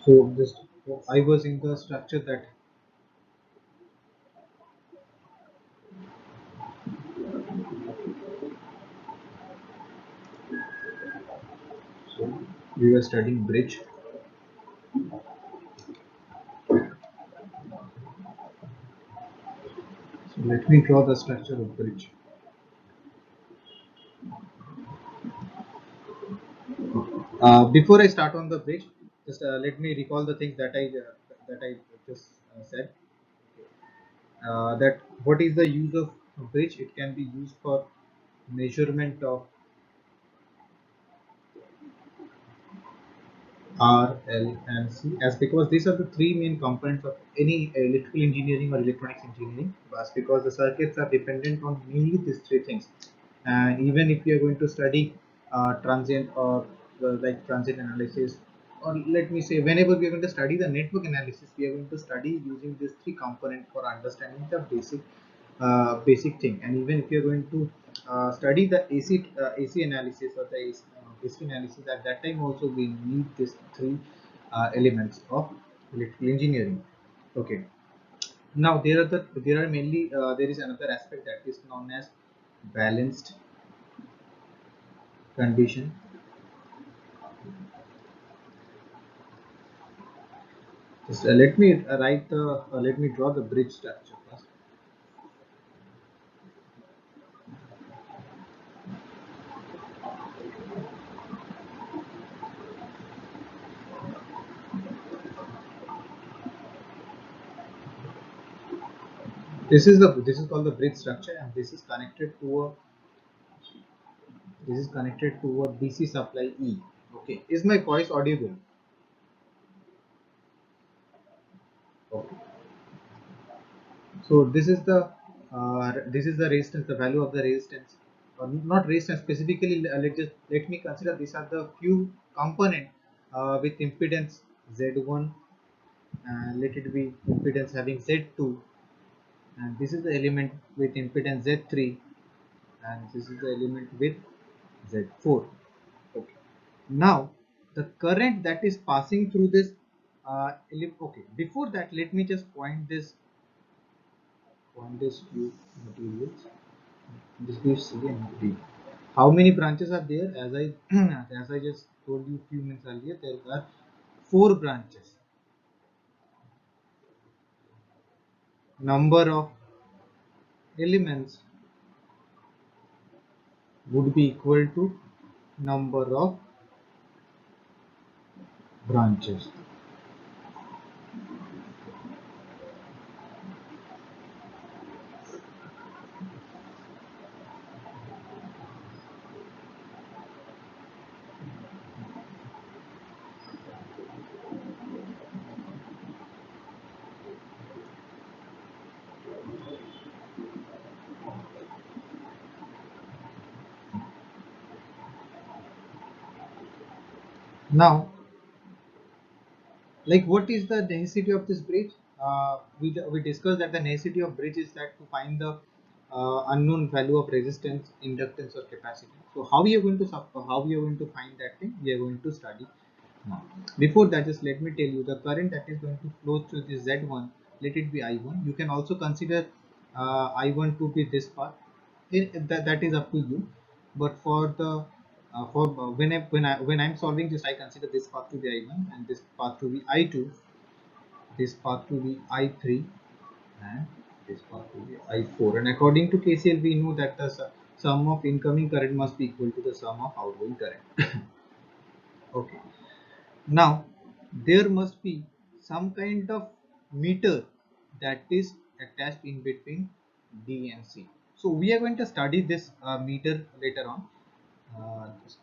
So this I was in the structure that so we were studying bridge. So let me draw the structure of bridge. Before I start on the bridge, just let me recall the things that I just said. That what is the use of a bridge? It can be used for measurement of R, L, and C, as because these are the three main components of any electrical engineering or electronics engineering. But because the circuits are dependent on mainly these three things, and even if you are going to study transient or transient analysis, or let me say whenever we are going to study the network analysis, we are going to study using these three components for understanding the basic thing. And even if you are going to study the AC analysis or the AC analysis, at that time also we need these three elements of electrical engineering. Okay. Now there are mainly there is another aspect that is known as balanced condition. Just let me let me draw the bridge structure first. This is called the bridge structure, and this is connected to a DC supply E. Okay, is my voice audible? Okay. So this is the resistance, the value of the resistance, or not resistance specifically. Let me consider these are the few component with impedance Z1, and let it be impedance having Z2, and this is the element with impedance Z3, and this is the element with Z4. Okay. Now the current that is passing through this okay. Before that, let me just point this few materials. This gives C and D. How many branches are there? As I as I just told you few minutes earlier, there are four branches. Number of elements would be equal to number of branches. Now, like what is the necessity of this bridge? We discussed that the necessity of bridge is that to find the unknown value of resistance, inductance, or capacity. So how we are going to find that thing? We are going to study now. Before that, just let me tell you the current that is going to flow through this Z1. Let it be I1. You can also consider I1 to be this part. That is up to you. But for when I'm solving this, I consider this path to be I1 and this path to be I2, this path to be I3, and this path to be I4. And according to KCL, we know that the sum of incoming current must be equal to the sum of outgoing current. Okay. Now there must be some kind of meter that is attached in between D and C. So we are going to study this meter later on. Just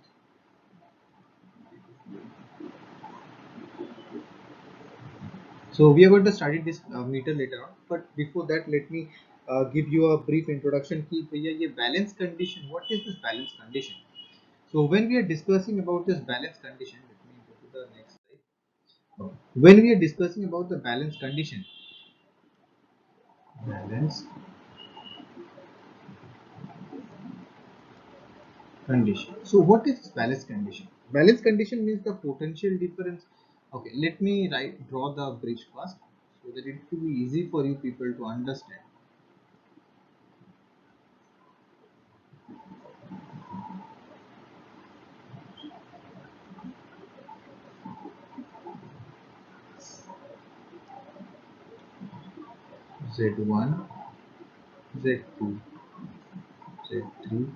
So we are going to study this meter later on, but before that, let me give you a brief introduction. कि भैया ये balance condition. What is this balance condition? So when we are discussing about this balance condition, let me go to the next slide. When we are discussing about the balance condition. So what is balance condition? Balance condition means the potential difference Okay, let me draw the bridge first so that it will be easy for you people to understand. Z1, Z2, Z3,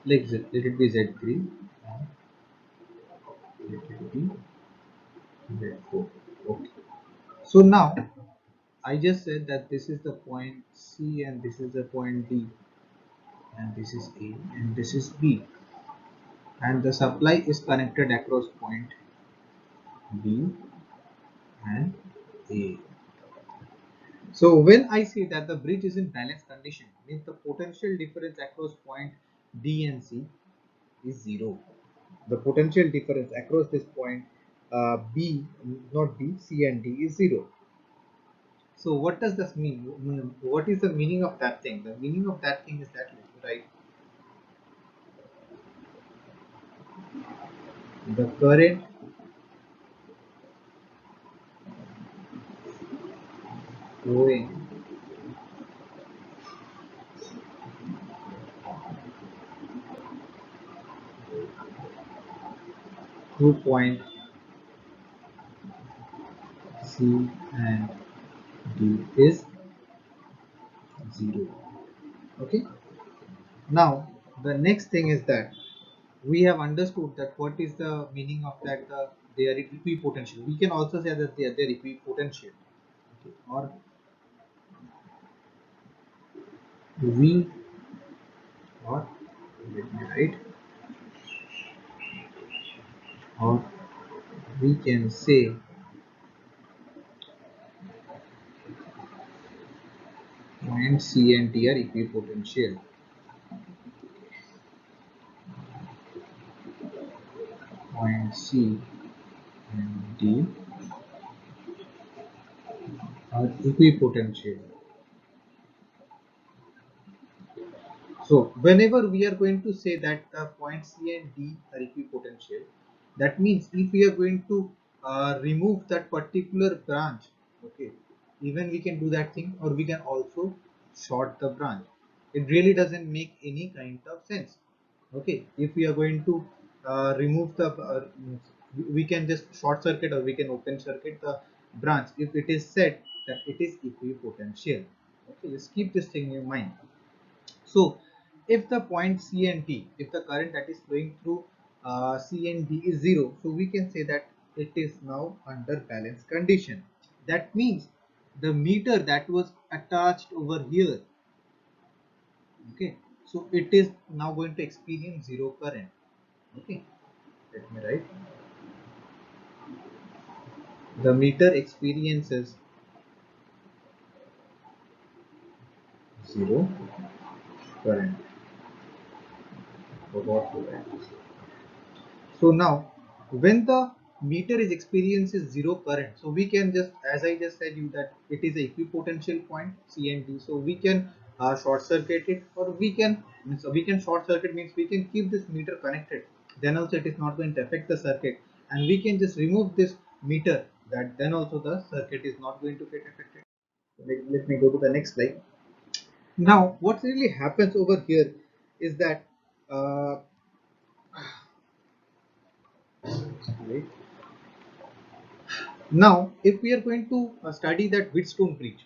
let it be Z3, let it be Z4. Okay. So now I just said that this is the point C and this is the point D and this is A and this is B, and the supply is connected across point B and A. So when I say that the bridge is in balanced condition, means the potential difference across point D and C is zero. The potential difference across this point B, not B, C and D is zero. So what does this mean? What is the meaning of that thing? The meaning of that thing is that, right, the current flowing through point C and D is zero. Okay. Now the next thing is that we have understood that what is the meaning of that they are equipotential. We can also say that they are equipotential. Okay. Or we or let me write, or we can say point C and D are equipotential. Point C and D are equipotential. So whenever we are going to say that point C and D are equipotential, that means if we are going to remove that particular branch, okay, even we can do that thing, or we can also short the branch. It really doesn't make any kind of sense. Okay, if we are going to remove the, we can just short circuit or we can open circuit the branch if it is said that it is equipotential. Okay, just keep this thing in your mind. So if the point C and D, if the current that is flowing through C and D is zero, so we can say that it is now under balance condition. That means the meter that was attached over here, okay, so it is now going to experience zero current. Okay, let me write. The meter experiences zero current. Forgot to write. So now when the meter is experiences zero current, so we can just, as I just said you, that it is a equipotential point C and D, so we can short circuit it, or we can short circuit means we can keep this meter connected, then also it is not going to affect the circuit, and we can just remove this meter, that then also the circuit is not going to get affected. Let me go to the next slide. Now what really happens over here is that uh, wait. Now, if we are going to study that Wheatstone bridge,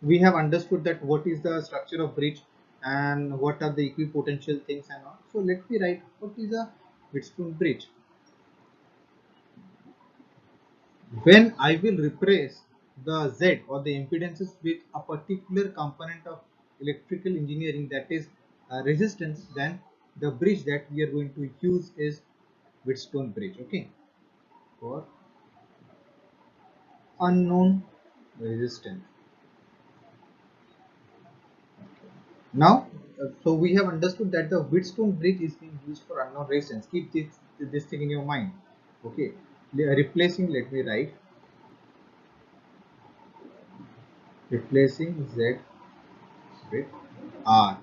we have understood that what is the structure of bridge and what are the equipotential things and all. So let me write what is a Wheatstone bridge. When I will replace the Z or the impedances with a particular component of electrical engineering, that is resistance, then the bridge that we are going to use is Wheatstone bridge. Okay, for unknown resistance. Now, so we have understood that the Wheatstone bridge is being used for unknown resistance. Keep this thing in your mind. Okay, replacing. Let me write, replacing Z with R.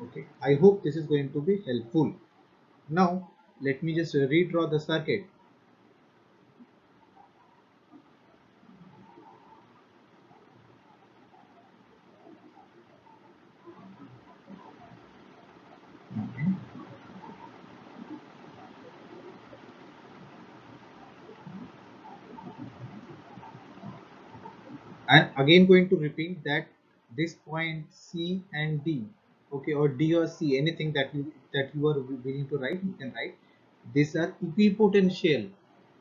Okay, I hope this is going to be helpful. Now, Let me just redraw the circuit. Okay. I'm again going to repeat that this point C and D, okay, or D or C, anything that you are willing to write, you can write. These are equipotential,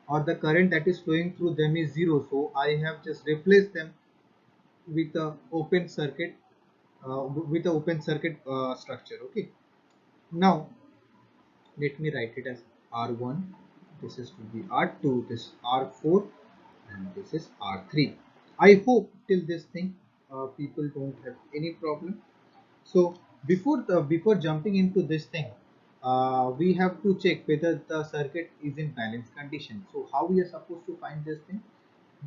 or the current that is flowing through them is zero. So I have just replaced them with a open circuit, structure. Okay. Now let me write it as R1. This is to be R2. This is R4, and this is R3. I hope till this thing people don't have any problem. So before jumping into this thing, we have to check whether the circuit is in balance condition. So how we are supposed to find this thing?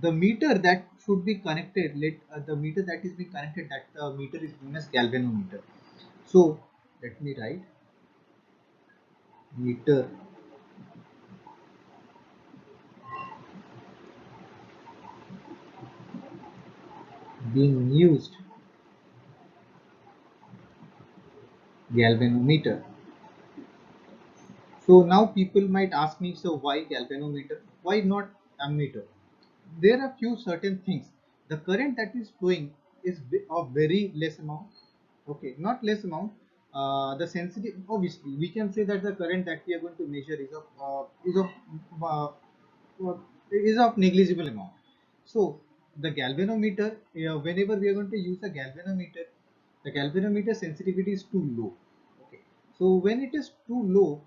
The meter that should be connected, the meter that is being connected, that the meter is known as galvanometer. So let me write meter being used, galvanometer. So now people might ask me, so why galvanometer? Why not ammeter? There are few certain things. The current that is flowing is of very less amount. Okay, not less amount. The sensitive, obviously, we can say that the current that we are going to measure uh, uh, is of negligible amount. So the galvanometer, whenever we are going to use a galvanometer, the galvanometer sensitivity is too low. Okay, so when it is too low,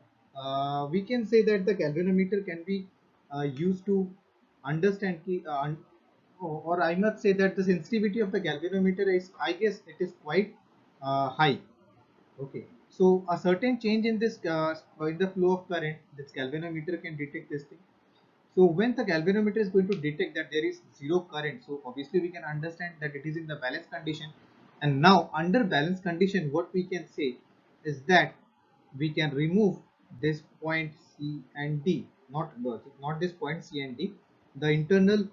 we can say that the galvanometer can be used to understand or I must say that the sensitivity of the galvanometer is, I guess, it is quite high. Okay, so a certain change in the flow of current, this galvanometer can detect this thing. So when the galvanometer is going to detect that there is zero current, so obviously we can understand that it is in the balance condition. And now under balance condition, what we can say is that we can remove this point C and D, not this point C and D, the internal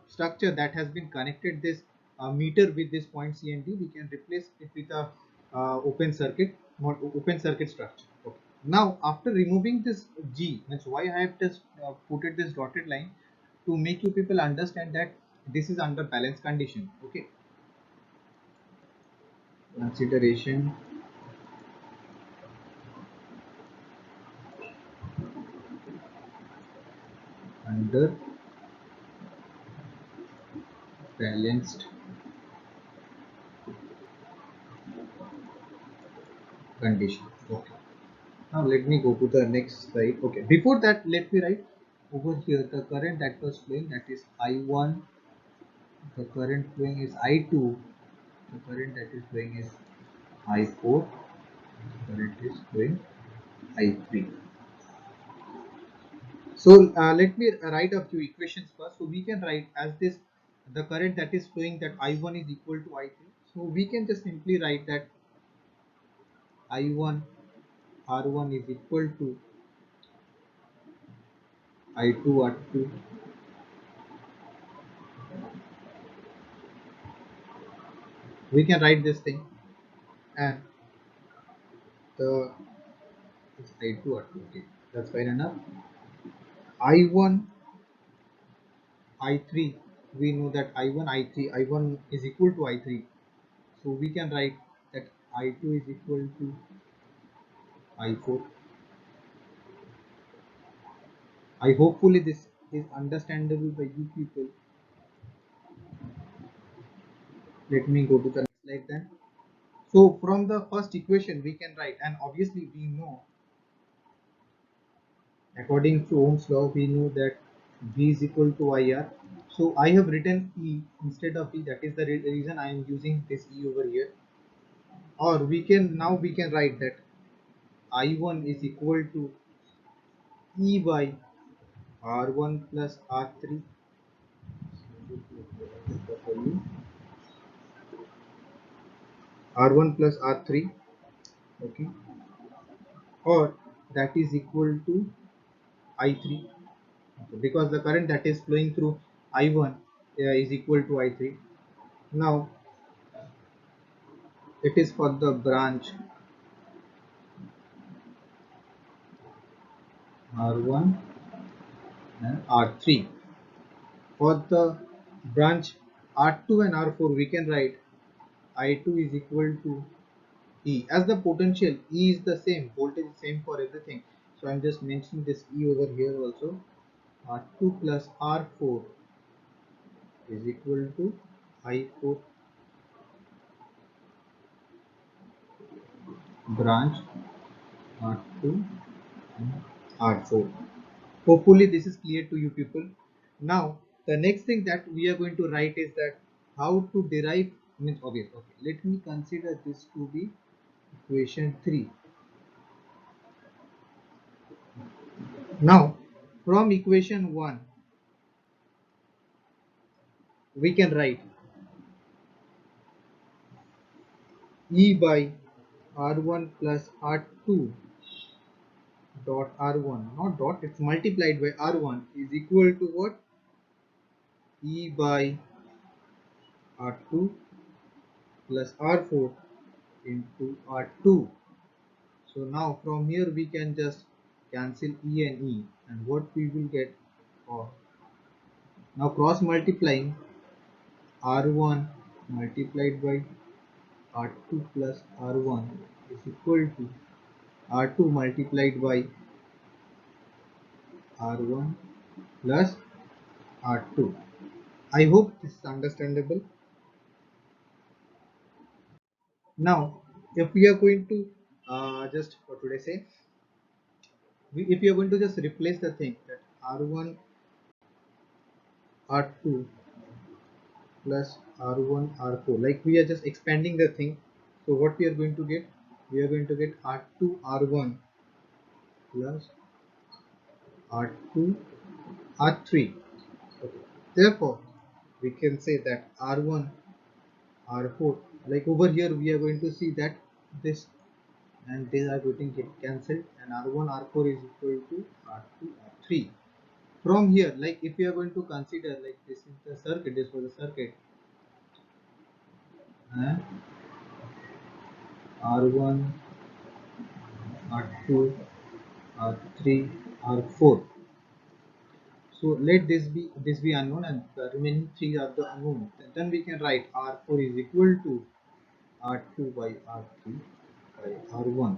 structure that has been connected this meter with this point C and D, we can replace it with a open circuit structure. Okay. Now, after removing this G, that's why I have just put it this dotted line to make you people understand that this is under balance condition. Okay, consideration under balanced condition. Okay. Now let me go to the next slide. Okay. Before that, let me write over here the current that was flowing, that is I1. The current flowing is I2. The current that is flowing is I4. The current is flowing I3. So let me write a few equations first. So we can write as this, the current that is flowing, that I1 is equal to I3. So we can just simply write that I1 R1 is equal to I2 R2. We can write this thing, and the it's I2 R2. Okay, that's fine enough. I1 I3. We know that I1 I3, I1 is equal to I3. So we can write that I2 is equal to I4. I hopefully this is understandable by you people. Let me go to the next slide then. So from the first equation we can write, and obviously we know, according to Ohm's law, we know that V is equal to IR. So I have written E instead of E. That is the reason I am using this E over here. Or we can write that I1 is equal to E by R1 plus R3. R1 plus R3. Okay. Or that is equal to I3. Okay, because the current that is flowing through I1 is equal to I3. Now it is for the branch R1 and R3. For the branch R2 and R4 we can write I2 is equal to E. As the potential E is the same, voltage is same for everything. So I'm just mentioning this E over here also. R2 plus R4 is equal to I4 branch R2 and R4. Hopefully this is clear to you people. Now the next thing that we are going to write is that how to derive means obvious. Okay, let me consider this to be equation 3. Now from equation 1 we can write E by R1 plus R2 dot R1, not dot, it's multiplied by R1 is equal to what? E by R2 plus R4 into R2. So now from here we can just cancel E and E, and what we will get? Oh, now cross multiplying R1 multiplied by R2 plus R1 is equal to R2 multiplied by R1 plus R2. I hope this is understandable. Now, if we are going to just for today say, if you are going to just replace the thing that R1 R2 plus R1 R4, like we are just expanding the thing. So what we are going to get? We are going to get R2 R1 plus R2 R3. Okay. Therefore, we can say that R1 R4, like over here we are going to see that this and these are getting cancelled, and R1 R4 is equal to R2 R3. From here, like if we are going to consider, like this is the circuit, this was the circuit, and R1 R2 R3 R4. So let this be unknown, and the remaining three are the unknown. Then we can write R4 is equal to R2 by R3 by R1,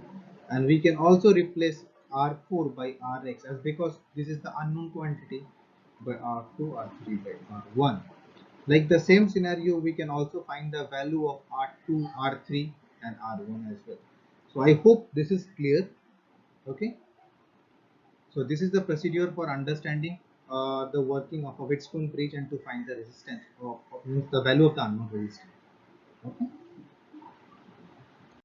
and we can also replace R4 by Rx, as because this is the unknown quantity, by R2 R3 by R1. Like the same scenario, we can also find the value of R2 R3 and R1 as well. So I hope this is clear. Okay, so this is the procedure for understanding the working of a Wheatstone bridge and to find the resistance of means the value of the unknown resistance. Okay.